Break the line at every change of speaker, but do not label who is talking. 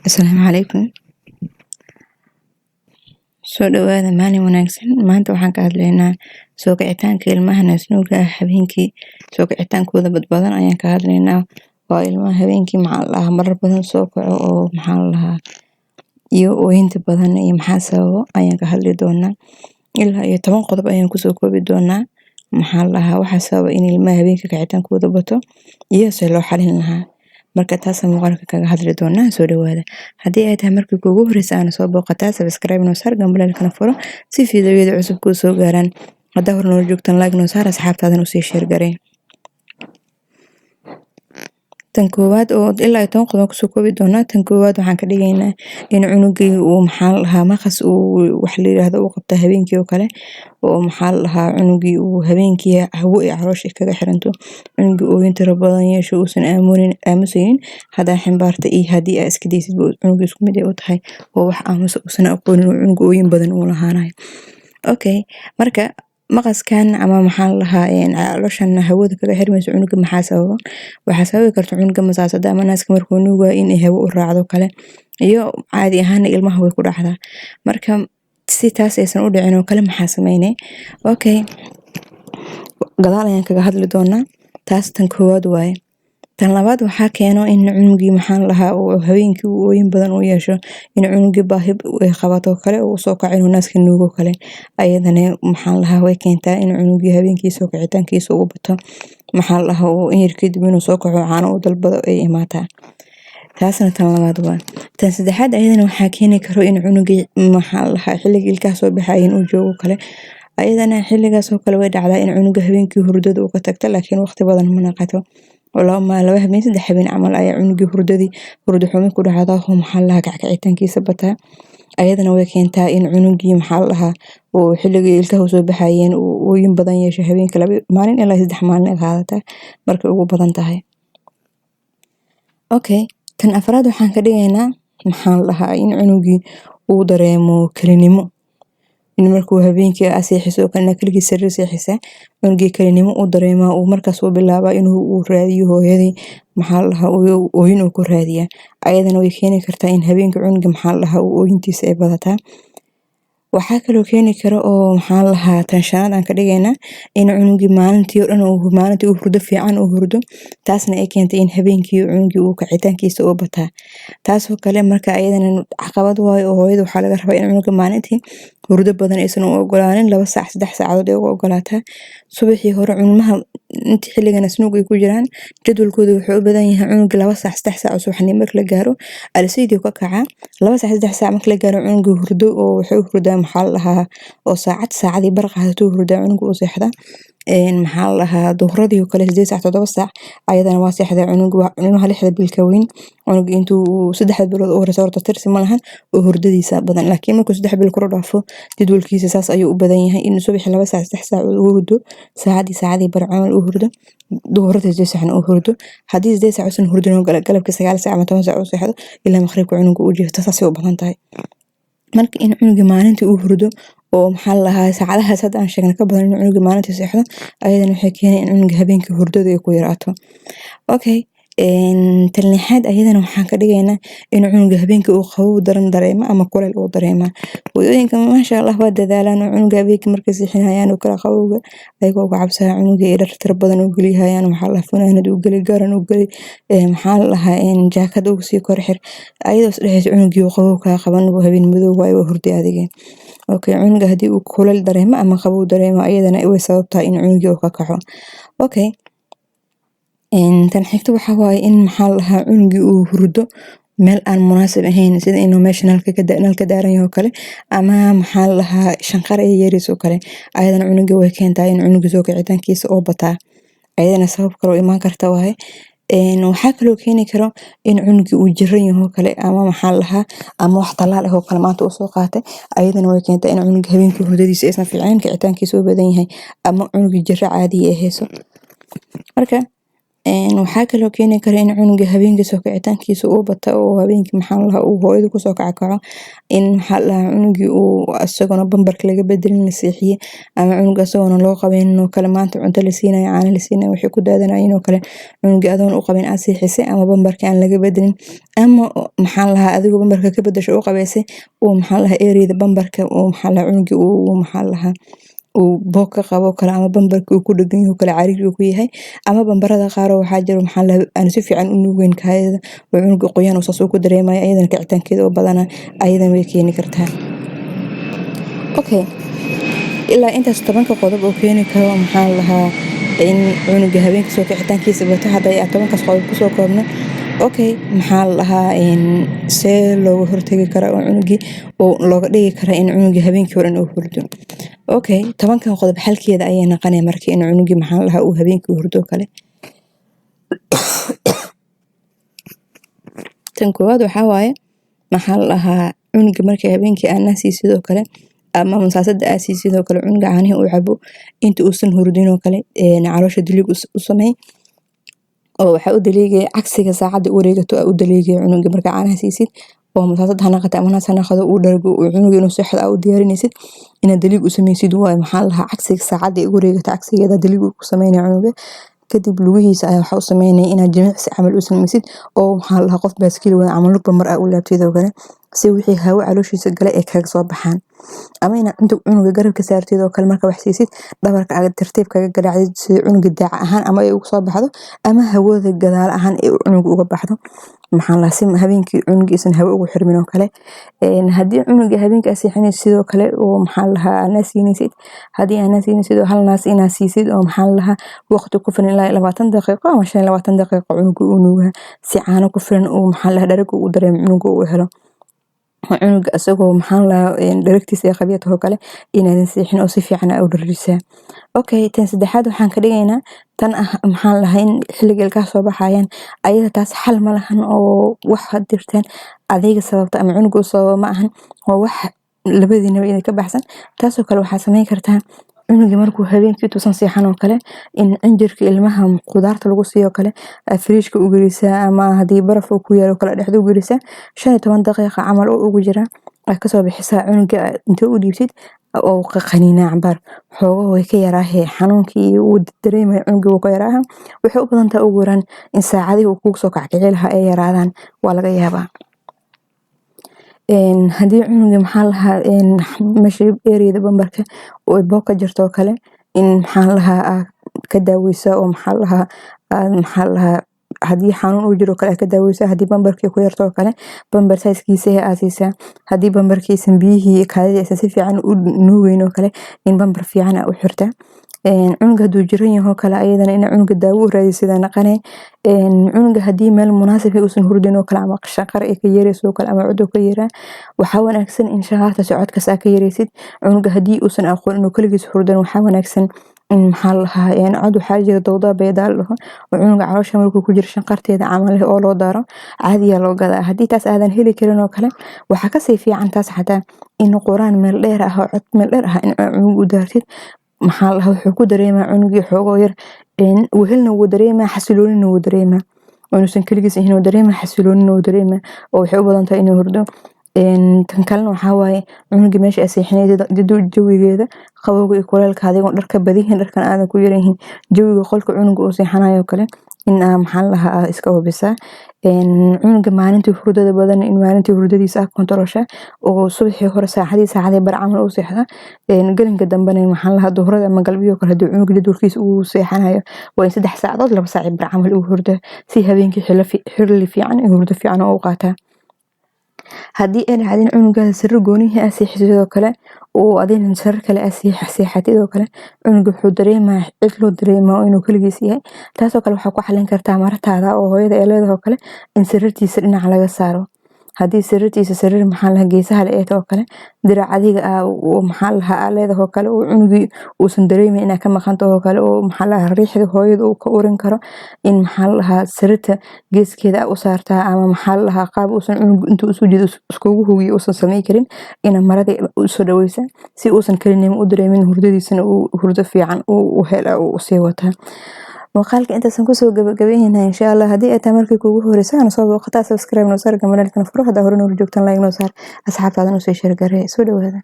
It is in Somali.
Asalaamu calaykum. Soo dhawaada maalin wanaagsan. Maanta waxaan ka hadlaynaa soo kicitaanka ilmaha naasnuuga ah habeenkii. Soo kicitaankooda badbadan ayaan ka hadlaynaa. Waa ilmaha habeenkii marar badan soo kaco oo iyo ooyinta badan iyo maxaa sababo ayaan ka hadli doonaa. Ilaa iyo 10 qodob ayaan kusoo koobi doonaa. Waxaa sababa in ilmaha habeenkii kicitaankooda bato iyo si loo xalin lahaa. Marka taas muuqaalka kaga hadli doonaa. Soo dhawaada. Haddii ay tahay markii kuugu horreysay aan soo booqataa subscribe noo saar gambalelkana furo si fiidiyowyada cusub kuu soo gaaraan. Haddaa hore noola joogtaan like noo saar asxaabtaadan u sii share garee. Tan koowaad oo ilaa iyo 10 qodob kusoo koobi doonaa. Tan koowaad waxaan ka dhigaynaa in cunugii uu maqas uu wax la yiraahdo uu qabta habeenkii oo kale oo cunugii uu habeenkii hawo iyo caloosha kaga xiranto. Cunugii ooyin tiro badan yeesho uusan aamusaynin hadaa ximbaarta iyo haddii ay iska daysid cunugii isku mid ay u tahay oo wax aamusa uusan aqoonin cunug ooyin badan uu lahaanayo. Okay, marka maqaskan ama calooshan hawada kaga xirmayso cunuga maxaa sababa? Waxaa sababi karta cunuga masaasada ama naaska markuu nuugayo in ay hawo u raacdo kale iyo caadi ahaan ilmaha way ku dhacdaa. Marka si taas aysan u dhicin oo kale maxaa sameynay? Okay, gadaal ayaan kaga hadli doonaa. Taas tan koowaad waaye. Tan labaad waxaa keeno in cunugii uu habeenkii uu ooyin badan u yeesho in cunugii baahi ay qabato kale uu soo kaco inuu naaska nuugo kale. Ayadana way keentaa in cunugii habeenkii soo kicitaankiisa uu bato. Uu in yar kadib inuu soo kaco caano u dalbado ay imaataa. Taasna tan labaad waa. Tan saddexaad ayadana waxaa keeni karo in cunugii xilliga ilkaha soo baxayin uu joogo kale. Ayadana xilligaas oo kale way dhacdaa in cunuga habeenkii hurdada uu ka tagto laakiin waqti badan ma naqato. Laba habeen 3 habeen camal ayaa cunugii hurdo xumi ku dhacdaa oo kicitaankiisa bataa. Ayadana way keentaa in cunugii uu xilliga ilkaha soo baxayeen uu ooyin badan yeesho habeenkii 2 maalin ilaa 3 maalin ay qaadataa markay ugu badan tahay. Okay, tan afraad waxaan ka dhigaynaa in cunugii uu dareemo kalinimo. In markuu habeenkii seexiso kana kaligiis sariir seexisa cunugii kalinimo uu dareema uu markaas uu bilaaba inuu raadiyo hooyadii ooyin uu ku raadiya. Ayadana way keeni kartaa in habeenkii cunugii uu ooyintiisa ay badataa. Waxaa kaloo keeni karo oo tan shanaad aan ka dhigaynaa in cunugii maalintii oo dhan uu hurdo fiican uu hurdo. Taasna ay keentay in habeenkii cunugii uu kicitaankiisa uu bataa. Taasoo kale marka ayadana caqabad waayo oo hooyada waxaa laga rabaa in cunuga maalintii hurdo badan aysan u ogolaanin 2 saac 3 saacadood ay u ogolaataa. Subaxii hore cunumaha intii xilliga naasnuuga ay ku jiraan jadwalkooda wuxuu u badan yahay cunuga 2 saac 3 saac subaxnimo marka la gaaro alseydii ka kaca 2 saac 3 saac marka la gaaro cunugii hurdo oo wuxuu hurdaa oo saacadii bar qaadato hurdaa cunuga uu seexda. Duhradii oo kale 8 saac 7 saac ayadana waa seexda cunuga 6 bil ka weyn cunuga intuu 3 bilood oo horeysa horta tirsi ma lahan oo hurdadiisa badan laakiin markuu 3 bil kor u dhaafo jadwalkiisa saas ayuu u badan yahay in subaxii 2 saac 3 saac uu hurdo saacadii bar camal uu hurdo duhradii 8 saac uu hurdo haddii 8 saac uusan hurdin galabkii 9 saac ama 10 saac uu seexdo ilaa maqribka cunuga uu jeesto saas ay u badan tahay. Marka in cunugii maalintii uu hurdo oo saacadahaas hadda aan sheegna ka badan in cunugii maalintii seexdo ayadana waxay keenay in cunugii habeenkii hurdada ay ku yaraato. Okay, tan lixaad ayadana waxaan ka dhigaynaa in cunuga habeenkii uu qabow daran dareemo ama kuleel uu dareema. Hooyooyinka masha Allah waa dadaalaan oo cunuga habeenkii markay seexinayaan oo kala qabowga ayagoo uga cabsaya cunuga ay dhar tiro badan u geliyayaan funaanad u geli garan u geli jaakad ugu sii kor xir ayadoo isdhehayso cunugii uu qabow ka qaban habeen madow waayo hurdi adigeen. Okay, cunuga hadii uu kuleel dareemo ama qabow dareemo ayadana way sababtaa in cunugii uu ka kaco. Okay, tan xigta waxaa waaye in cunugii uu hurdo meel aan munaasib ahayn sida inuu meesha nalka daaran yahay oo kale ama shanqar ay yeeriso kale ayadana cunugii way keentaa in cunugii soo kicitaankiisa oo bataa. Ayadana sabab kale oo imaan karta waaye. Waxaa kaloo keeni karo in cunugii uu jiran yahay kale ama ama wax talaal ah oo kale maanta uu soo qaatay ayadana way keentaa in cunugii habeenkii hurdadiisa aysan fiicnayn kicitaankiisa uu badan yahay ama cunugii jira caadi ah hayso. Marka waxaa kaloo keeni kara in cunuga habeenkii soo kicitaankiisa uu bato oo habeenkii uu hooyada kusoo kaco in cunugii uu asagana bambarka laga bedelin la seexiye ama cunuga asagana loo qabeynin oo kale maanta cunto la siinayo caano la siinayo waxay ku daadanayin oo kale cunuga adoon u qabin aad seexisay ama bambarka aan laga bedelin ama adigoo bambarka ka bedesho u qabeysay oo ereyada bambarka oo cunugii uu boog ka qabo kale ama bambarka uu ku dhagan yahay kale cariiri ku yahay ama bambarada qaar waxaa jiro aan si fiican u nuugeyn kaayada oo cunuga qoyaan saas uu ku dareemayo ayadana kicitaankeeda oo badana ayadana way keeni kartaa ilaa intaas 10 qodob oo keeni karo in cunuga habeenkii soo kicitaankiisa bato haday 10 qodob kusoo koobno see looga hortagi karaa oo cunugii oo looga dhigi karaa in cunuga habeenkii horan uu hurdo 10 qodob xalkeeda ayay noqonay markii in cunugii uu habeenkii hurdo kale tan koowaad waxaa waaye cunuga markii habeenkii aan sidoo kale ama masaasada aad sidoo kale cunuga caanihi uu cabo inta uusan hurdin oo kale caloosha diliig u sameey oo waxa u daliigay cagsiga saacada wareegato u daliigay cunuga marka caanaha siisid oo masaasada hanaqata ama hanaqado uu dhargo uu cunuga inuu seexdo u diyaarinaysid in daliig u sameysid way cagsiga saacada wareegata cagsigeeda daliig u sameeyay cunuga kadib lugihiisa ayaa waxa u sameeynay in jimicsi camal u sameysid oo qof baaskiil wada camal lug mar u laabtay kale si wixii hawo calooshiisa galay ay kaga soo baxaan ama inta cunuga garabka saartid oo kale marka wax siisid dhabarka aad tartiib kaga garaacid si cunuga daac ahaan ama ay ugu soo baxdo ama hawada gadaal ahaan ay cunuga uga baxdo si habeenkii cunugiisan hawo ugu xirmin oo kale hadii cunuga habeenkii seexanaysid sidoo kale oo naasiinaysid hadii aan naasiinaysid hal naas inaad siisid oo waqti ku filan ilaa 20 daqiiqo ama 25 daqiiqo cunuga uu nuuga si caano ku filan oo dharag uu dareemo cunuga uu helo cunuga asagoo dharagtiisa ay qabiyato kale inaadan seexin oo si fiican u dharisa tan saddexaad waxaan ka dhigaynaa tan in xilliga ka soo baxayaan ayada taas xal ma lahan oo wax hadirtaan adiga sababta ama cunuga sabab ma ahan oo wax labadiinaba inay ka baxsan taasoo kale waxaa sameyn kartaa cunuga markuu habeenkii tuusan seexan oo kale in injirka ilmaha qudaarta lagu siiyo kale fridge-ka u gelisaa ama hadii baraf uu ku yaalo kala dhexdo u gelisaa 15 daqiiqo camal oo ugu jira ka soo bixisaa cunuga inta u dhiibsid oo qaniina cambar xoogo way ka yaraahay xanuunkii uu dareemay cunuga uu ka yaraaha waxay u badan tahay ugu yaraan in saacadii uu ku soo kacay laha ay yaraadaan waa laga yaabaa hadii cunuga meesha ereyada bambarka oo boog ka jirto kale in ka daaweysa oo hadii xanuun uu jiro kale ka daaweysa hadii bambarka ku yarto kale bambar size-kiisa aad siisaa hadii bambarkiisan biyihii kaadida si fiican u nuugeyn oo kale in bambar fiican u xirta cunuga haduu jiran yahay kale ayadana in cunuga daawo u raadisada naqanay cunuga hadii meel munaasib uusan hurdin oo kale ama shaqar ay ka yeerayso kale ama cudur ka yeera waxa wanaagsan in shaqarta socodka saa ka yeeraysid cunuga hadii uusan aqoon inuu kaligiis hurdan waxa wanaagsan in cod waxaa jira dawda beedaal oo cunuga caloosha markuu ku jiro shaqarteeda camal oo loo daro caadiya loo gadaa hadii taas aadan heli karin oo kale waxa ka sii fiican taas xataa in quraan meel dheer ah oo cod meel dheer ah in cunuga u daartid wuxuu ku dareemaa cunuga xoogo yar wehelna uu dareemaa xasiloonina uu dareemaa inuusan kaligiis inuu dareemaa xasiloonina uu dareemaa oo waxay u badan tahay inuu hurdo tan kalena waxaa waaye cunuga meesha ay seexinaysa jawigeeda qabowga iyo kuleelka adigoo dharka badihin dharkan aadan ku yarayhin jawiga qolka cunuga uu seexanayo kale in iska hubisa cunuga maalintii hurdada badan in maalintii hurdadiisa kontrolsha oo subaxii hore saacadii bar camal uu seexda galinka dambena duhurada ama galbiyo kale haduu cunuga jadwalkiisa uu seexanayo waa in 3 saacadood 2 saac bar camal uu hurdo si habeenkii xilli fiican iyo hurdo fiican oo qaataa hadii ay dhacdin cunuga sir goonihi ah seexidoo kale oo adin sir kale seexatidoo kale cunuga wuxuu dareemaa cidlo dareemaa inuu kaligiis yahay taasoo kale waxa ku xalin kartaa martaada oo hooyada ay leedahay kale in sirtiisa dhinac laga saaro hadii sirtiisa sarir geesaha la eeto kale dirac adiga oo leedahay kale oo cunugi uusan dareemin inaa ka maqanto kale oo riixda hooyada uu ka urin karo in sirta geeskeeda u saartaa ama qaab uusan cunugu intuu soo jeedo iskugu hubiyo uusan sameey karin in marada u soo dhaweysa si uusan kalinimo u dareemin hurdadiisana uu hurdo fiican uu helo oo sii wata muuqaalka intaasaan kusoo gabagabeynaa insha Allah haddii ay tahay markii kuugu horreysay aan soo booqataa subscribe noo saar gamalaalkana furo haddaa hore noola joogtaan like noo saar asxaabtaada noo soo share garee soo dhawaada